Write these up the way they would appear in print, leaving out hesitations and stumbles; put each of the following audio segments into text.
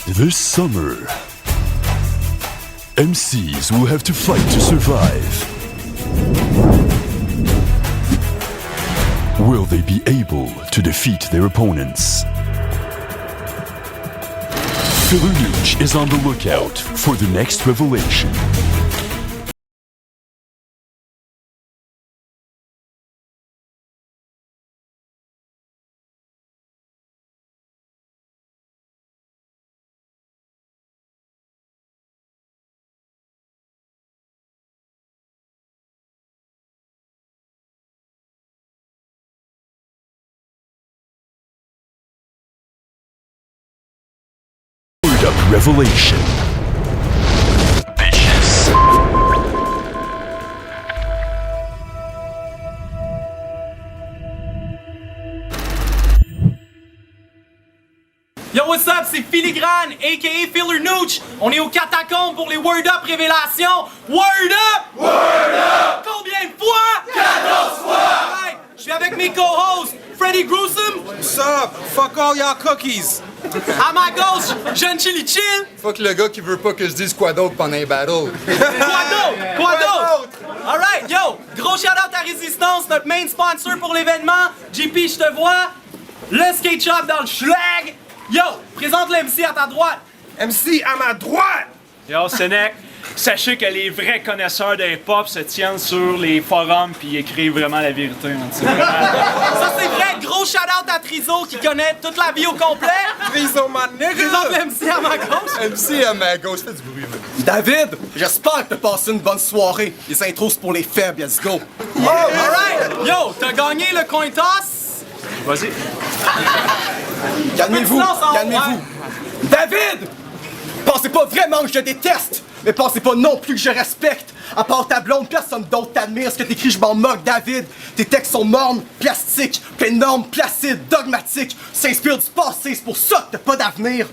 This summer, MCs will have to fight to survive. Will they be able to defeat their opponents? Filler Nooch is on the lookout for the next revelation. Up revelation. Bitches. Yo, what's up? C'est Filigrane, a.k.a. Filler Nooch. On est au catacombe pour les Word Up révélations. Word Up! Word up! Combien de fois? 14 fois! Alright, je suis avec mes co-hosts, Freddy Gruesome. What's up? Fuck all y'all cookies! À ma gauche, Jeune Chili Chill. Fuck le gars qui veut pas que je dise quoi d'autre pendant les battles. Quoi d'autre? Alright, yo, gros shout-out à Résistance, notre main sponsor pour l'événement. JP, je te vois. Le skate shop dans le schlag. Yo, présente l'MC à ta droite. MC à ma droite! Yo, Sénèque, sachez que les vrais connaisseurs de hip-hop se tiennent sur les forums puis écrivent vraiment la vérité. Hein, Ça, c'est vrai. Gros shout-out à Trizo qui connaît toute la vie au complet. Trizo, ma nigga! Présente l'MC à ma gauche. MC à ma gauche, fais du bruit, man. David, j'espère que t'as passé une bonne soirée. Les intros, c'est pour les faibles, let's go. Oh, alright. Yo, t'as gagné le coin toss. Vas-y. Calmez-vous, Silence en haut, calmez-vous. David! Pensez pas vraiment que je déteste, mais pensez pas non plus que je respecte. À part ta blonde, personne d'autre t'admire. Ce que t'écris, je m'en moque, David. Tes textes sont mornes, plastiques, plein de normes, placides, dogmatiques. S'inspire du passé, c'est pour ça que t'as pas d'avenir.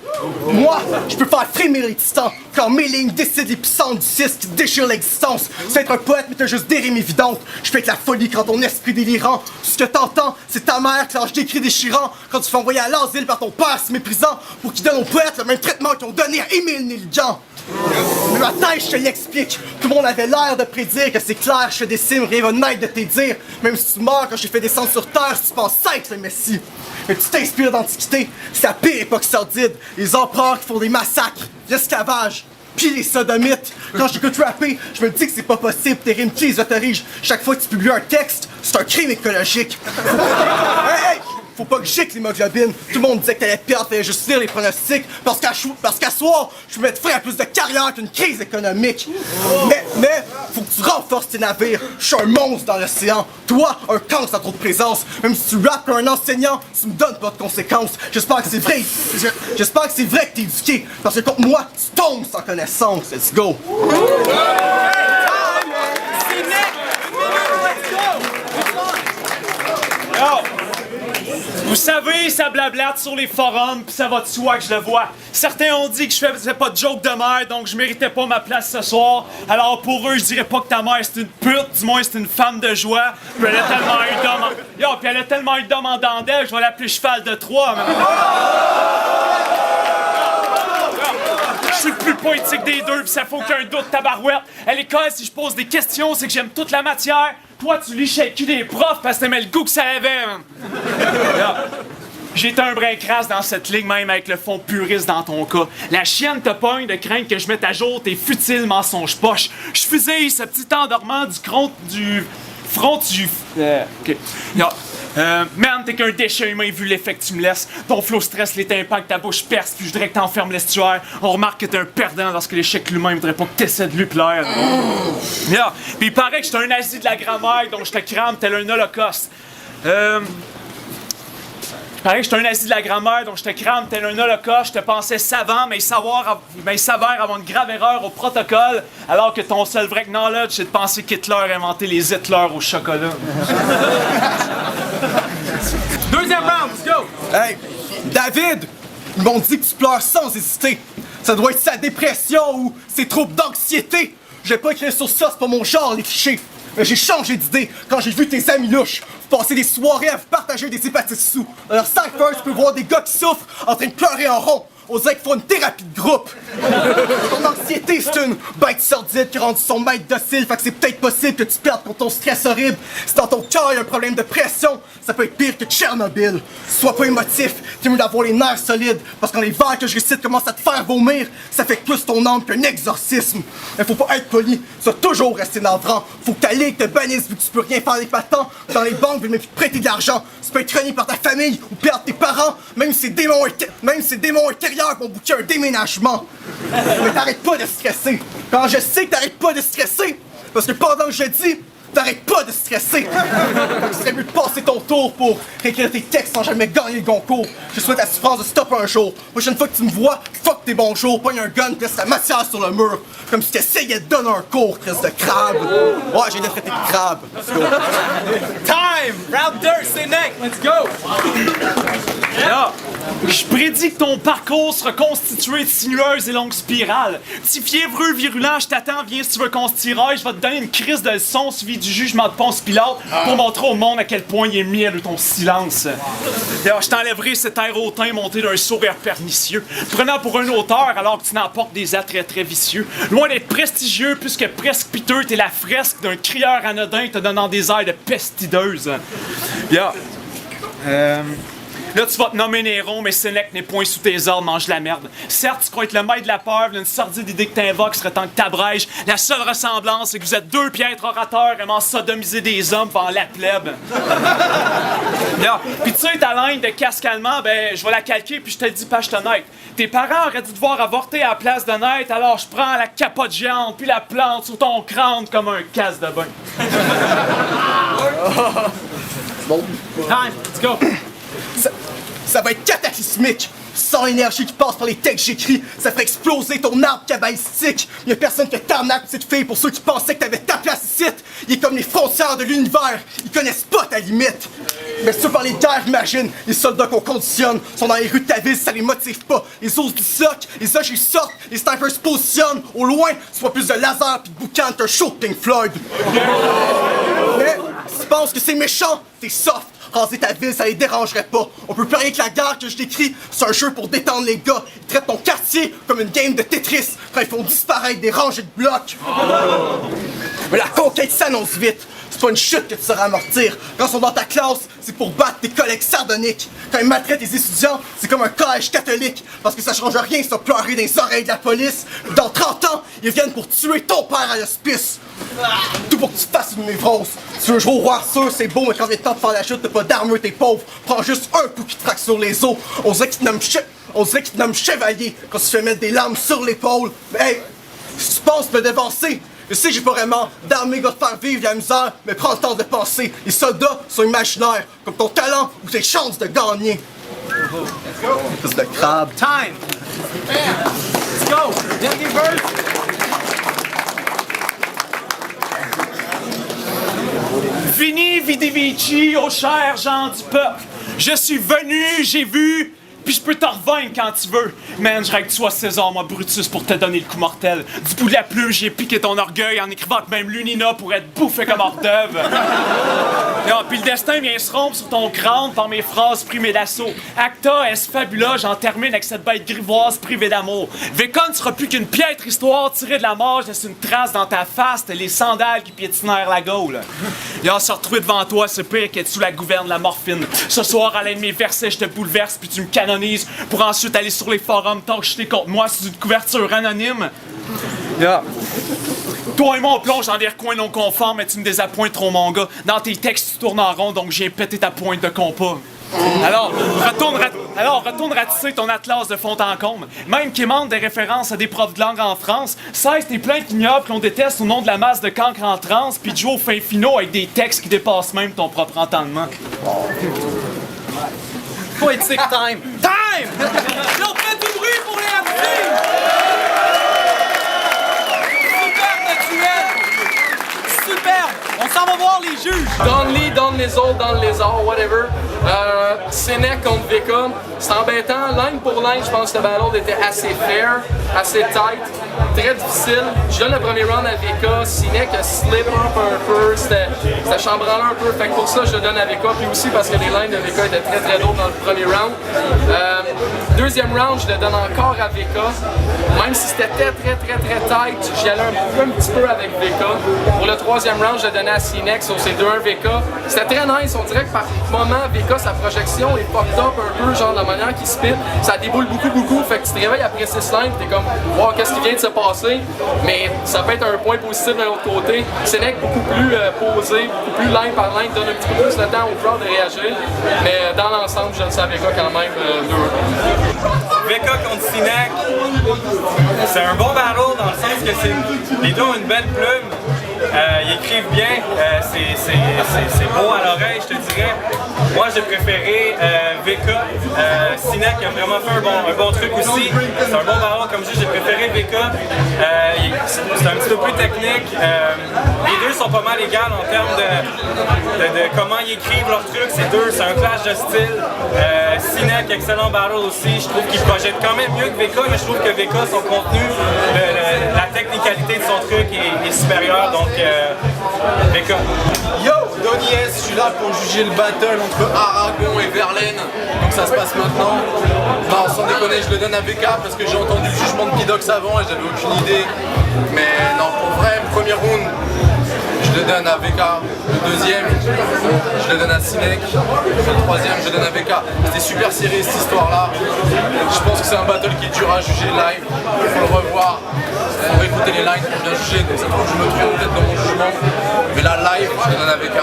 Moi, je peux faire frémir les titans quand mes lignes décident les puissantes du 6 qui déchirent l'existence. C'est être un poète, mais t'as juste des rimes évidentes. Je fais que la folie quand ton esprit délirant. Ce que t'entends, c'est ta mère qui lâche des cris déchirants quand tu fais envoyer à l'asile par ton père si méprisant pour qu'il donne aux poètes le même traitement qu'ils ont donné à Émile Nelligan. Mais ma tête, je te l'explique. Tout le monde avait l'air de prédire que c'est clair, je fais des signes, rien va naître de tes dires. Même si tu meurs quand j'ai fait descendre sur terre, si tu penses être le Messie. Mais tu t'inspires d'Antiquité, c'est la pire époque sordide. Les empereurs qui font des massacres, l'esclavage, pis les sodomites. Quand j'écoute rapper, je me dis que c'est pas possible, tes rimes qui les autorisent. Chaque fois que tu publies un texte, c'est un crime écologique. Hey, hey! Faut pas que j'éclate l'hémoglobine. Tout le monde disait que t'allais perdre, fallait juste lire les pronostics. Parce qu'à soir, je peux mettre fin à plus de carrière qu'une crise économique. Mais, faut que tu renforces tes navires. Je suis un monstre dans l'océan. Toi, un cancre à trop de présence. Même si tu rappes un enseignant, tu me donnes pas de conséquences. J'espère que c'est vrai. J'espère que c'est vrai que t'es éduqué. Parce que contre moi, tu tombes sans connaissance. Let's go. Vous savez, ça blablate sur les forums, pis ça va de soi que je le vois. Certains ont dit que je faisais pas de joke de mère, donc je méritais pas ma place ce soir. Alors pour eux, je dirais pas que ta mère c'est une pute, du moins c'est une femme de joie. Puis elle a tellement eu d'homme en... Yo, puis elle a tellement eu d'homme en dentelle, je vais l'appeler cheval de Troie. Je suis le plus poétique des deux, pis ça fait aucun doute, tabarouette. À l'école, si je pose des questions, c'est que j'aime toute la matière. Toi, tu lis chez le cul des profs parce que t'aimais le goût que ça avait, man. J'étais un brin crasse dans cette ligne, même avec le fond puriste dans ton cas. La chienne te pogne de craindre que je mette à jour tes futiles mensonges poches. Je fusille ce petit endormant du front du... OK. Man, t'es qu'un déchet humain vu l'effet que tu me laisses. Ton flow stresse les tympans que ta bouche perce, puis je dirais que t'enfermes l'estuaire. On remarque que t'es un perdant lorsque l'échec l'humain voudrait pas que t'essaies de lui plaire. Puis il paraît que j'étais un nazi de la grammaire, donc je te crame tel un holocauste. Pareil, j'étais un nazi de la grammaire, donc je te crame tel un holocauste. Je te pensais savant, mais il s'avère avoir une grave erreur au protocole, alors que ton seul vrai knowledge, c'est de penser qu'Hitler a inventé les Hitler au chocolat. Deuxième round, let's go! Hey, David! Ils m'ont dit que tu pleures sans hésiter. Ça doit être sa dépression ou ses troubles d'anxiété. Je vais pas écrire sur ça, c'est pas mon genre, les clichés. Mais j'ai changé d'idée quand j'ai vu tes amis louches passer des soirées à vous partager des hépatites sous. Dans leur cypher, tu peux voir des gars qui souffrent en train de pleurer en rond. On dirait qu'il faut une thérapie de groupe. Ton anxiété, c'est une bête sordide qui rend son maître docile. Fait que c'est peut-être possible que tu perdes contre ton stress horrible. Si dans ton cœur, il y a un problème de pression, ça peut être pire que Tchernobyl. Sois pas émotif, t'es mieux d'avoir les nerfs solides. Parce que quand les vers que je récite commencent à te faire vomir, ça fait plus ton âme qu'un exorcisme. Mais faut pas être poli, ça toujours rester navrant. Faut que ta ligue te bannisse vu que tu peux rien faire d'épatant. Dans les banques, veulent même plus te prêter de l'argent. Tu peux être renié par ta famille ou perdre tes parents. Même si ces démons intérieurs vont bouquer un déménagement. Mais t'arrêtes pas de stresser. Quand je sais que t'arrêtes pas de stresser, parce que pendant que je dis, t'arrêtes pas de stresser. Ce serait mieux de passer ton tour pour réécrire tes textes sans jamais gagner le concours. Je souhaite à la souffrance de stop un jour. Prochaine fois que tu me vois, fuck tes bonjours. Pogne un gun, laisse la matière sur le mur. Comme si t'essayais de donner un cours, crise de crabe. Ouais, j'ai traité de crabe. Let's go. Time! Round 2, c'est next! Let's go! Là, je prédis que ton parcours sera constitué de sinueuses et longues spirales. Petit fiévreux virulent, je t'attends, viens si tu veux qu'on se tiraille. Je vais te donner une crise de leçon suivie du jugement de Ponce Pilate pour montrer au monde à quel point il est mielleux ton silence. D'ailleurs, je t'enlèverai cet air hautain monté d'un sourire pernicieux, prenant pour un auteur alors que tu n'emportes des attraits très vicieux. Loin d'être prestigieux, puisque presque piteux, t'es la fresque d'un crieur anodin te donnant des airs de pestideuse. Là, tu vas te nommer Néron, mais Sénèque n'est point sous tes ordres, mange la merde. Certes, tu crois être le maître de la peur, une sordide idée que t'invoques serait temps que t'abrèges. La seule ressemblance, c'est que vous êtes deux piètres orateurs aimant sodomiser des hommes devant la plèbe. Puis tu sais, ta ligne de casque allemand, ben, je vais la calquer, puis je te le dis pas, je t'honnête. Tes parents auraient dû devoir avorter à la place de naître, alors je prends la capote géante, puis la plante sur ton crâne comme un casse de bain. Bon. Time! Let's go! Ça va être cataclysmique. Sans l'énergie qui passe par les textes que j'écris, ça ferait exploser ton arbre cabalistique. Y'a personne que t'arnaque, petite fille, pour ceux qui pensaient que t'avais ta place ici. Il est comme les frontières de l'univers, ils connaissent pas ta limite. Mais si tu parles des guerres, imagine, les soldats qu'on conditionne sont dans les rues de ta ville, ça les motive pas. Les os du soc, les ogies sortent, les snipers se positionnent. Au loin, tu vois plus de laser pis de boucan qu'un show de Pink Floyd. Mais si tu penses que c'est méchant, t'es soft. Raser ta ville, ça les dérangerait pas. On peut plus rien que la guerre que je décris, c'est un jeu pour détendre les gars. Ils traitent ton quartier comme une game de Tetris quand ils font disparaître des rangées de blocs. Mais la conquête s'annonce vite. C'est pas une chute que tu sauras amortir. Quand ils sont dans ta classe, c'est pour battre tes collègues sardoniques. Quand ils maltraitent tes étudiants, c'est comme un collège catholique. Parce que ça change rien si t'as pleuré dans les oreilles de la police. Dans 30 ans, ils viennent pour tuer ton père à l'hospice. Tout pour que tu fasses une névrose. Tu veux jouer au roi Arthur, c'est beau, mais quand il est temps de faire la chute, t'as pas d'armure, t'es pauvre. Prends juste un coup qui te frappe sur les os. On dirait qu'il te nomme chevalier quand tu fais mettre des lames sur l'épaule. Mais hey, si tu penses me dévancer, je sais que j'ai pas vraiment d'armée va te faire vivre la misère, mais prends le temps de penser. Les soldats sont imaginaires, comme ton talent ou tes chances de gagner. Let's go. De crabe. Time! Let's go! Dernier verse! Vini vidi vici, ô chers gens du peuple. Je suis venu, j'ai vu, puis je peux te revaincre quand tu veux. Man, je règle que tu sois César, moi Brutus, pour te donner le coup mortel. Du bout de la plume, j'ai piqué ton orgueil en écrivant que même Lunina pourrait être bouffée comme hors d'œuvre. Puis le destin vient se rompre sur ton crâne par mes phrases primées d'assaut. Acta est fabula, j'en termine avec cette bête grivoise privée d'amour. Vécon ne sera plus qu'une piètre histoire tirée de la mort, je laisse une trace dans ta face, t'as les sandales qui piétinèrent la gaule. Là, se retrouver devant toi, c'est pire qu'être sous la gouverne de la morphine. Ce soir, à l'aide de mes versets, je te bouleverse, puis tu me canonises pour ensuite aller sur les forums t'enjeter contre moi sous une couverture anonyme. Toi et moi, on plonge dans des recoins non conformes, mais tu me désappointes trop, mon gars. Dans tes textes, tu tournes en rond, donc j'ai pété ta pointe de compas. Alors, retourne ratisser ton atlas de fond en comble. Même qui demande des références à des profs de langue en France, cesse tes plaintes ignobles qu'on déteste au nom de la masse de cancre en transe, puis de jouer au fin finaux avec des textes qui dépassent même ton propre entendement. Poétique time! Time! Yo, faites du bruit pour les MC! Super naturel! Superbe! On s'en va voir les juges! Donne-les, donne les autres, dans le lézard, whatever. Sénèque contre VK, c'est embêtant. Line pour line, je pense que le battle était assez fair, assez tight, très difficile. Je donne le premier round à VK. Sénèque a slip up un peu, c'était chambranlant un peu. Fait que pour ça, je le donne à VK. Puis aussi parce que les lines de VK étaient très très lourdes dans le premier round. Deuxième round, je le donne encore à VK. Même si c'était très tight, j'y allais un petit peu avec VK. Pour le troisième round, je le donnais à Sénèque sur ces 2-1 VK. C'était très nice, on dirait que par moment, VK, sa projection est fucked up un peu, genre de la manière qu'il spit. Ça déboule beaucoup, fait que tu te réveilles après 6 lines, t'es comme, wow, qu'est-ce qui vient de se passer? Mais ça peut être un point positif de l'autre côté. Sénèque beaucoup plus posé, beaucoup plus line par line, donne un petit peu plus le temps au crowd de réagir. Mais dans l'ensemble, je donne ça à VK quand même 2. VK contre Sénèque, c'est un bon battle dans le sens que les deux ont une belle plume. Ils écrivent bien, c'est beau à l'oreille, je te dirais. Moi, j'ai préféré VK. Sénèque a vraiment fait un bon truc aussi. C'est un bon battle, comme je dis, j'ai préféré VK. C'est un petit peu plus technique. Les deux sont pas mal égales en termes de comment ils écrivent leurs trucs. C'est un clash de style. Sénèque, excellent battle aussi. Je trouve qu'il projette quand même mieux que VK, mais je trouve que VK, son contenu, la technicalité de son truc est supérieure. Donc, VK. Yo, Donny S, je suis là pour juger le battle entre Aragon et Verlaine. Donc ça se passe maintenant. Non, sans déconner, je le donne à VK parce que j'ai entendu le jugement de Pidox avant et j'avais aucune idée. Mais non, pour vrai, premier round, je le donne à VK. Le deuxième, je le donne à Sénèque. Le troisième, je le donne à VK. C'était super serré cette histoire-là. Je pense que c'est un battle qui est dur à juger live. Il faut le revoir. Il faut écouter les lines pour bien juger. Donc ça trouve que je me trompe peut-être dans mon jugement. Mais là, live, je le donne à VK.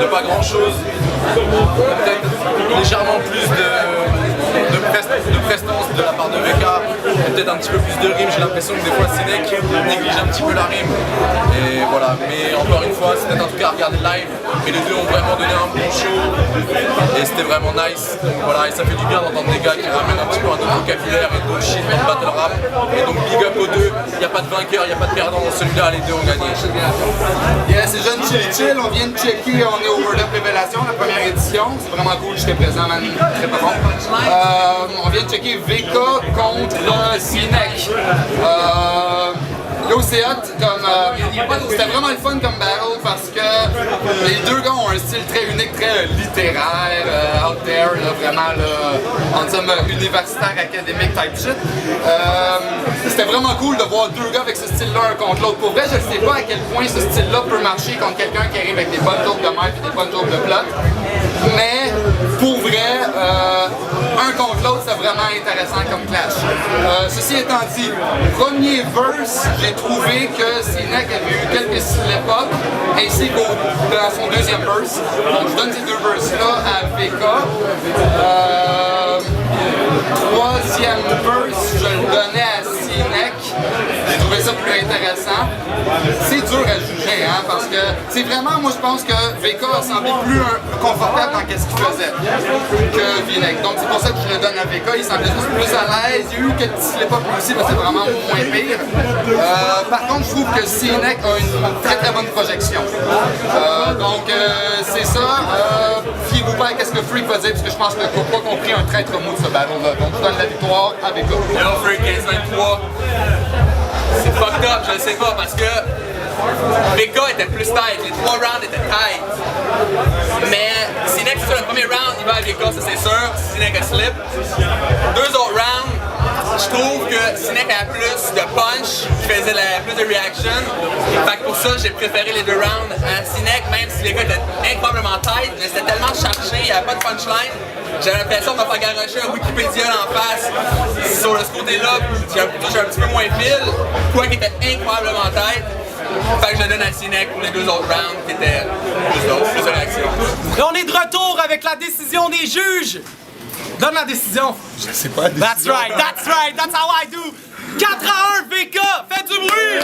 De pas grand-chose. Peut-être légèrement plus de prestance de la part de VK. Peut-être un petit peu plus de rime. J'ai l'impression que des fois, Sénèque néglige un petit peu la rime. Et voilà. Mais encore une fois, c'était un truc à regarder live. Et les deux ont vraiment donné un bon show. Et c'était vraiment nice. Donc voilà, et ça fait du bien d'entendre des gars qui ramènent un petit peu un autre vocabulaire et d'autres shit dans le battle rap. Et donc big up aux deux. Il n'y a pas de vainqueur, il n'y a pas de perdant dans celui-là. Les deux ont gagné. Yeah, c'est Jeune Chill, on vient de checker, on est au Word Up Révélation, la première édition. C'est vraiment cool, j'étais présent, man. Très pas bon. On vient de checker VK contre Sénèque. Là où c'est hot, c'était vraiment le fun comme battle parce que les deux gars ont un style très unique, très littéraire, out there, là, vraiment là, en somme universitaire, académique type shit. C'était vraiment cool de voir deux gars avec ce style-là un contre l'autre. Pour vrai, je ne sais pas à quel point ce style-là peut marcher contre quelqu'un qui arrive avec des bonnes jokes de merde et des bonnes jokes de plot. Mais pour vrai, un contre l'autre, c'est vraiment intéressant comme clash. Ceci étant dit, premier verse, j'ai trouvé que Sénèque avait eu quelques slip-up ainsi qu'au dans son deuxième verse. Donc je donne ces deux verses-là à VK. Troisième verse, je le donnais à Sénèque. J'ai trouvé ça plus intéressant. C'est dur à juger, hein, parce que c'est vraiment, moi je pense que VK a semblé plus confortable dans ce qu'il faisait que Sénèque. Donc c'est pour ça que je le donne à VK. Il semblait juste plus à l'aise. Il y a eu quelques slip-up aussi, mais c'est vraiment moins pire. Par contre, je trouve que Sénèque a une très très bonne projection. Donc c'est ça. Fiez-vous pas à ce que Freak va dire, parce que je pense qu'il n'a pas compris un traître mot de ce battle-là. Donc je donne la victoire à VK. Yo, Freak 15-23. C'est fucked up, je le sais pas, parce que VK était plus tight, les 3 rounds étaient tight. Mais Sénèque, c'est sur le premier round, il va à VK, ça c'est sûr. Sénèque a slip. 2 autres rounds, je trouve que Sénèque a plus de punch, qui faisait plus de reaction. Fait que pour ça, j'ai préféré les 2 rounds à Sénèque, même si VK était incroyablement tight, mais c'était tellement chargé, il n'y avait pas de punchline. J'avais l'impression de me faire garrocher un Wikipédia en face. Sur ce côté-là, j'ai un petit peu moins fil, quoi qui était incroyablement tête. Fait que je donne à Sénèque pour les 2 autres rounds qui étaient plus de réaction. Et on est de retour avec la décision des juges. Donne la décision. Je sais pas la décision. That's right, that's how I do. 4-1 VK, faites du bruit.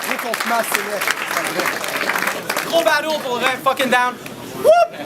Gros contre Sénèque. Gros battle pour vrai, fucking down. Whoop!